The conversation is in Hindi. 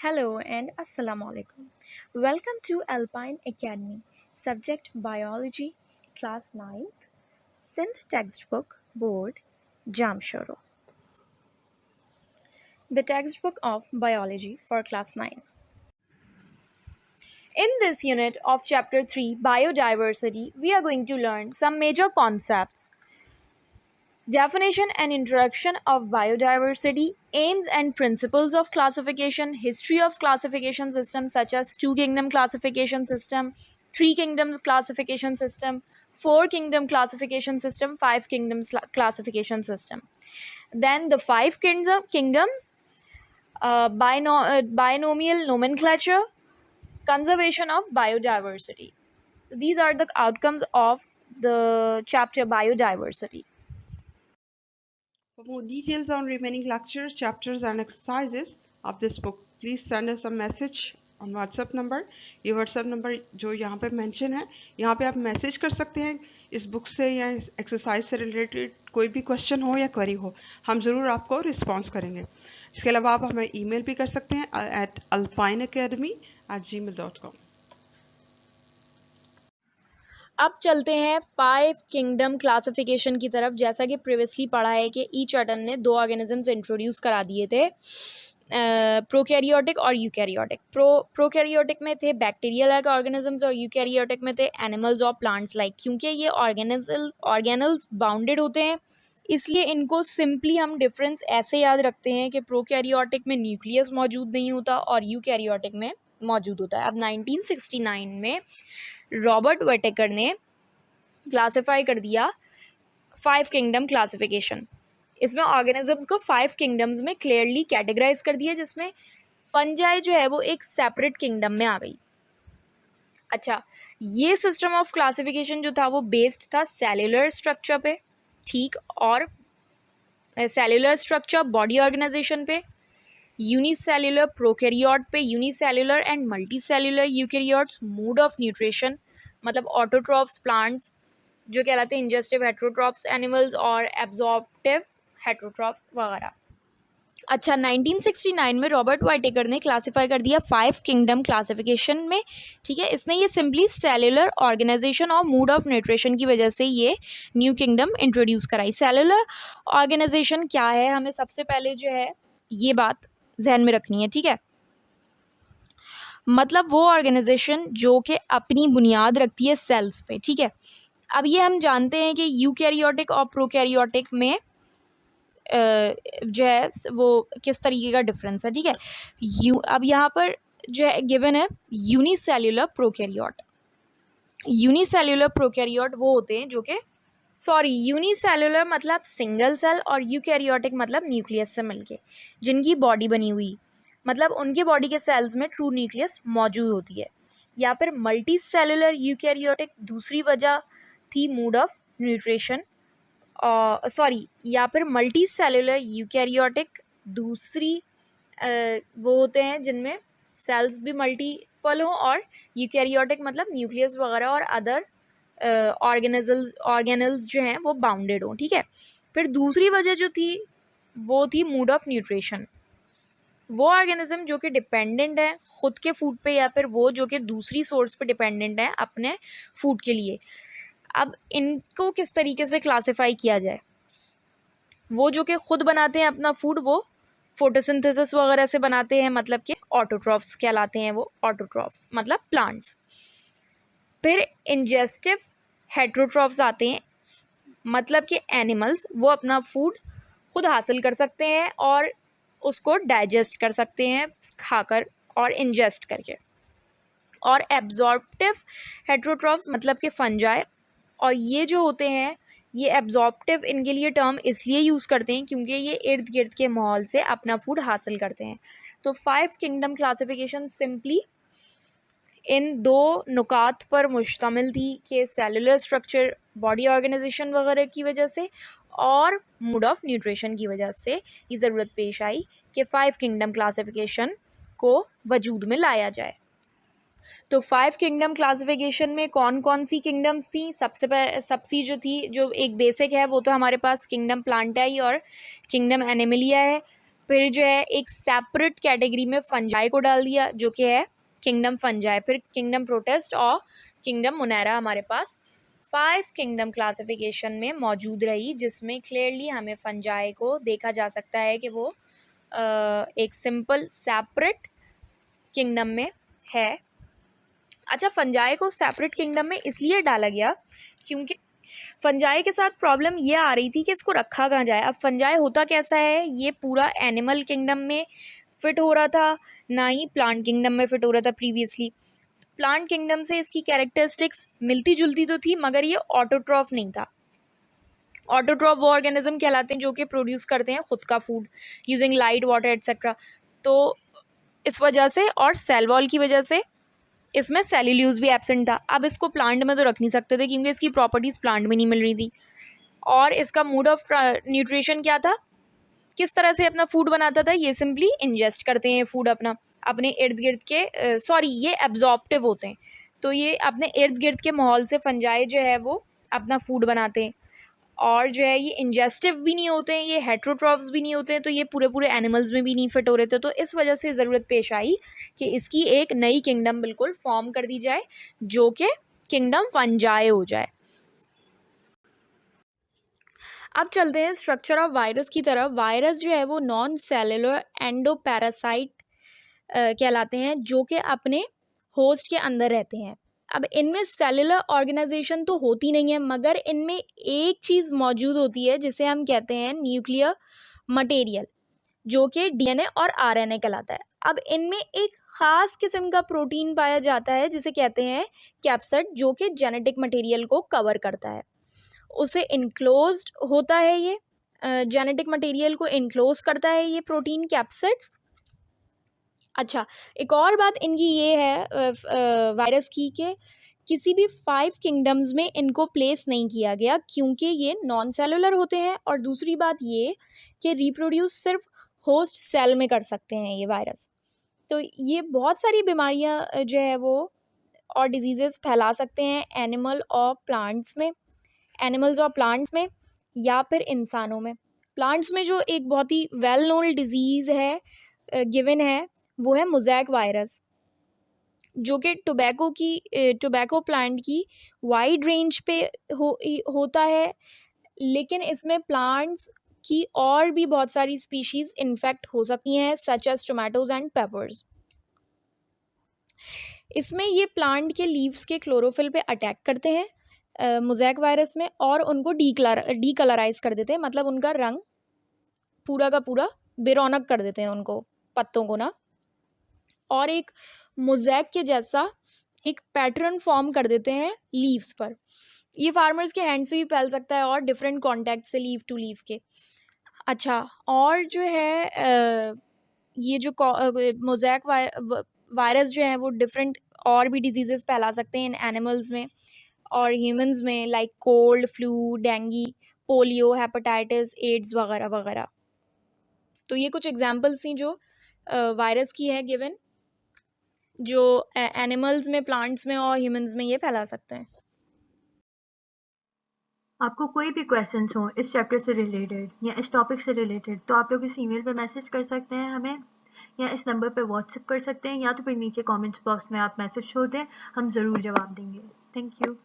Hello and Assalamu alaikum. Welcome to Alpine Academy. Subject Biology, Class 9th, Synth Textbook, Board, Jamshoro. The textbook of Biology for Class 9. In this unit of Chapter 3, Biodiversity, we are going to learn some major concepts. Definition and introduction of biodiversity, aims and principles of classification, history of classification systems such as two kingdom classification system, three kingdom classification system, four kingdom classification system, five kingdoms classification system. Then the five kingdoms, binomial nomenclature, conservation of biodiversity. These are the outcomes of the chapter biodiversity. For more details on remaining lectures, chapters and exercises of this book, please send us a message on WhatsApp number. ये WhatsApp number जो यहाँ पे mention है, यहाँ पे आप message कर सकते हैं इस book से या इस exercise से related कोई भी question हो या query हो, हम ज़रूर आपको response करेंगे. इसके अलावा आप हमें email भी कर सकते हैं at alpineacademy@gmail.com. अब चलते हैं फाइव किंगडम क्लासिफिकेशन की तरफ. जैसा कि प्रीवियसली पढ़ा है कि ईचर्टन ने दो ऑर्गेनिजम्स इंट्रोड्यूस करा दिए थे, प्रोकैरियोटिक और यूकैरियोटिक. प्रोकैरियोटिक में थे बैक्टीरिया लाइक ऑर्गेनिजम्स और यूकैरियोटिक में थे एनिमल्स और प्लांट्स लाइक. क्योंकि ये ऑर्गेनल्स बाउंडेड होते हैं, इसलिए इनको सिंपली हम डिफरेंस ऐसे याद रखते हैं कि प्रोकैरियोटिक में न्यूक्लियस मौजूद नहीं होता और यूकैरियोटिक में मौजूद होता है. अब 1969 में रॉबर्ट वेटेकर ने क्लासिफाई कर दिया फाइव किंगडम क्लासिफिकेशन. इसमें ऑर्गेनिजम्स को फाइव किंगडम्स में क्लियरली कैटेगराइज कर दिया, जिसमें फंजाई जो है वो एक सेपरेट किंगडम में आ गई. अच्छा, ये सिस्टम ऑफ क्लासिफिकेशन जो था वो बेस्ड था सेल्यूलर स्ट्रक्चर पे, ठीक, और सेल्यूलर स्ट्रक्चर बॉडी ऑर्गेनाइजेशन पे, यूनिसेल्युलर प्रोकैरियोट पे, unicellular and multicellular eukaryotes, mode of nutrition मतलब ऑटोट्रॉफ्स प्लांट्स जो कहलाते हैं, इंजेस्टिव हेट्रोट्रॉफ्स एनिमल्स और एब्जॉर्प्टिव हेट्रोट्रॉफ्स वगैरह. अच्छा, 1969 में रॉबर्ट वाइटेकर ने क्लासिफाई कर दिया फाइव किंगडम क्लासिफिकेशन में, ठीक है. इसने ये सिंपली सेल्युलर ऑर्गेनाइजेशन और मूड ऑफ न्यूट्रिशन की वजह से ये न्यू किंगडम इंट्रोड्यूस कराई. सेल्युलर ऑर्गेनाइजेशन क्या है, हमें सबसे पहले जो है ये बात जहन में रखनी है, ठीक है. मतलब वो ऑर्गेनाइजेशन जो कि अपनी बुनियाद रखती है सेल्स पे, ठीक है. अब ये हम जानते हैं कि यूकैरियोटिक और प्रोकैरियोटिक में जो है वो किस तरीके का डिफरेंस है, ठीक है. अब यहाँ पर जो है गिवन है यूनिसेल्युलर प्रोकैरियोट. यूनिसेल्युलर प्रोकैरियोट वो होते हैं जो कि यूनिसेल्युलर मतलब सिंगल सेल और यूकैरियोटिक मतलब न्यूक्लियस से मिलके जिनकी बॉडी बनी हुई, मतलब उनके बॉडी के सेल्स में ट्रू न्यूक्लियस मौजूद होती है. या फिर मल्टी सेलुलर यूकैरियोटिक दूसरी वजह थी मूड ऑफ न्यूट्रिशन, या फिर मल्टी सेलुलर यूकैरियोटिक दूसरी वो होते हैं जिनमें सेल्स भी मल्टीपल हों, और यूकैरियोटिक मतलब न्यूक्लियस वगैरह और अदर ऑर्गेनल्स जो हैं वो बाउंडेड हों, ठीक है. फिर दूसरी वजह जो थी वो थी मूड ऑफ न्यूट्रिशन. वो ऑर्गेनिज्म जो कि डिपेंडेंट है ख़ुद के फूड पे, या फिर वो जो कि दूसरी सोर्स पे डिपेंडेंट है अपने फूड के लिए. अब इनको किस तरीके से क्लासिफाई किया जाए, वो जो कि ख़ुद बनाते हैं अपना फूड वो फोटोसिंथेसिस वगैरह से बनाते हैं, मतलब कि ऑटोट्रॉफ्स कहलाते हैं. वो ऑटोट्रॉफ्स मतलब प्लांट्स. फिर इंजेस्टिव हेट्रोट्रॉफ्स आते हैं, मतलब कि एनिमल्स वो अपना फूड खुद हासिल कर सकते हैं और उसको डाइजेस्ट कर सकते हैं खाकर और इंजेस्ट करके. और एब्जॉर्प्टिव हेट्रोट्रॉफ्स मतलब कि फंजाई, और ये जो होते हैं ये एब्जॉर्प्टिव इनके लिए टर्म इसलिए यूज़ करते हैं क्योंकि ये इर्द गिर्द के माहौल से अपना फूड हासिल करते हैं. तो five kingdom classification simply in दो नुकात पर मुश्तमिल थी कि सेलुलर स्ट्रक्चर बॉडी ऑर्गेनाइजेशन वगैरह की वजह से और मूड ऑफ न्यूट्रिशन की वजह से ये ज़रूरत पेश आई कि फाइव किंगडम क्लासिफिकेशन को वजूद में लाया जाए. तो फाइव किंगडम क्लासिफिकेशन में कौन कौन सी किंगडम्स थी, सबसे जो थी जो एक बेसिक है वो तो हमारे पास किंगडम प्लांटाई और किंगडम एनिमलिया है. फिर जो है एक सेपरेट कैटेगरी में फंजाई को डाल दिया जो कि है किंगडम फंजाई, फिर किंगडम प्रोटिस्ट और किंगडम मोनेरा हमारे पास 5 किंगडम क्लासिफिकेशन में मौजूद रही, जिसमें क्लियरली हमें फंजाई को देखा जा सकता है कि वो एक सिंपल सेपरेट किंगडम में है। अच्छा, फंजाई को सेपरेट किंगडम में इसलिए डाला गया क्योंकि फंजाई के साथ प्रॉब्लम ये आ रही थी कि इसको रखा कहाँ जाए। अब फंजाई होता कैसा है, ये पूरा एनिमल किंगडम में फिट हो रहा था, ना ही प्लांट किंगडम में फिट हो रहा था प्रीवियसली। प्लांट किंगडम से इसकी कैरेक्टरिस्टिक्स मिलती जुलती तो थी, मगर ये ऑटोट्रॉफ नहीं था। ऑटोट्रॉफ वो ऑर्गेनिज्म कहलाते हैं जो कि प्रोड्यूस करते हैं खुद का food using light, water etcetera. तो इस वजह से और सेल वॉल की वजह से इसमें सेल्यूलोज भी एब्सेंट था। अब इसको प्लांट में तो रख नहीं सकते थे क्योंकि इसकी प्रॉपर्टीज़ प्लांट में नहीं मिल रही थी। और इसका मोड ऑफ न्यूट्रिशन क्या था, किस तरह से अपना फूड बनाता था, ये सिंपली इंजेस्ट करते हैं फूड अपने इर्द गिर्द के ये एब्जॉर्प्टिव होते हैं, तो ये अपने इर्द गिर्द के माहौल से फंजाई जो है वो अपना फूड बनाते हैं। और जो है ये इंजेस्टिव भी नहीं होते हैं, ये हेट्रोट्रॉफ्स भी नहीं होते हैं, तो ये पूरे एनिमल्स में भी नहीं फिट हो रहे थे। तो इस वजह से ज़रूरत पेश आई कि इसकी एक नई किंगडम बिल्कुल फॉर्म कर दी जाए जो कि किंगडम फंजाई हो जाए। अब चलते हैं स्ट्रक्चर ऑफ वायरस की तरफ। वायरस जो है वो नॉन सेलुलर एंडोपैरासाइट कहलाते हैं जो कि अपने होस्ट के अंदर रहते हैं। अब इनमें सेलुलर ऑर्गेनाइजेशन तो होती नहीं है, मगर इनमें एक चीज़ मौजूद होती है जिसे हम कहते हैं न्यूक्लियर मटेरियल, जो कि डीएनए और आरएनए कहलाता है। अब इनमें एक ख़ास किस्म का प्रोटीन पाया जाता है जिसे कहते हैं कैप्सिड, जो कि जेनेटिक मटेरियल को कवर करता है, उसे इनक्लोज्ड होता है। ये जेनेटिक मटेरियल को इनक्लोज करता है ये प्रोटीन कैप्सिड। अच्छा, एक और बात इनकी ये है वायरस की कि किसी भी 5 किंगडम्स में इनको प्लेस नहीं किया गया क्योंकि ये नॉन सेलुलर होते हैं। और दूसरी बात ये कि रिप्रोड्यूस सिर्फ होस्ट सेल में कर सकते हैं ये वायरस। तो ये बहुत सारी बीमारियां जो है वो और डिजीज़ेस फैला सकते हैं एनिमल्स और प्लांट्स में या फिर इंसानों में। प्लांट्स में जो एक बहुत ही वेल नोन डिजीज़ है गिवन है वो है मोज़ेक वायरस, जो कि टोबैको प्लांट की वाइड रेंज पे होता है, लेकिन इसमें प्लांट्स की और भी बहुत सारी स्पीशीज़ इन्फेक्ट हो सकती हैं such as tomatoes and peppers. इसमें ये प्लांट के लीव्स के क्लोरोफिल पे अटैक करते हैं मोज़ेक वायरस में और उनको डीकलराइज कर देते हैं, मतलब उनका रंग पूरा का पूरा बेरौनक कर देते हैं उनको, पत्तों को ना, और एक मोज़ेक के जैसा एक पैटर्न फॉर्म कर देते हैं लीव्स पर। ये फार्मर्स के हैंड से भी फैल सकता है और डिफरेंट कॉन्टैक्ट से लीव टू लीव के। अच्छा, और जो है ये जो मोज़ेक वायरस जो है वो डिफरेंट और भी डिजीज़ेस फैला सकते हैं इन एनिमल्स में और ह्यूमंस में, like cold, flu, dengue, polio, hepatitis, AIDS वगैरह वगैरह। तो ये कुछ एग्जांपल्स थी जो वायरस की है गिवन, जो एनिमल्स में, प्लांट्स में और ह्यूमंस में ये फैला सकते हैं। आपको कोई भी क्वेश्चंस हो इस चैप्टर से रिलेटेड या इस टॉपिक से रिलेटेड तो आप लोग इस ईमेल पे मैसेज कर सकते हैं हमें, या इस नंबर पे व्हाट्सएप कर सकते हैं, या तो फिर नीचे कमेंट्स बॉक्स में आप मैसेज छोड़ दें, हम ज़रूर जवाब देंगे। Thank you.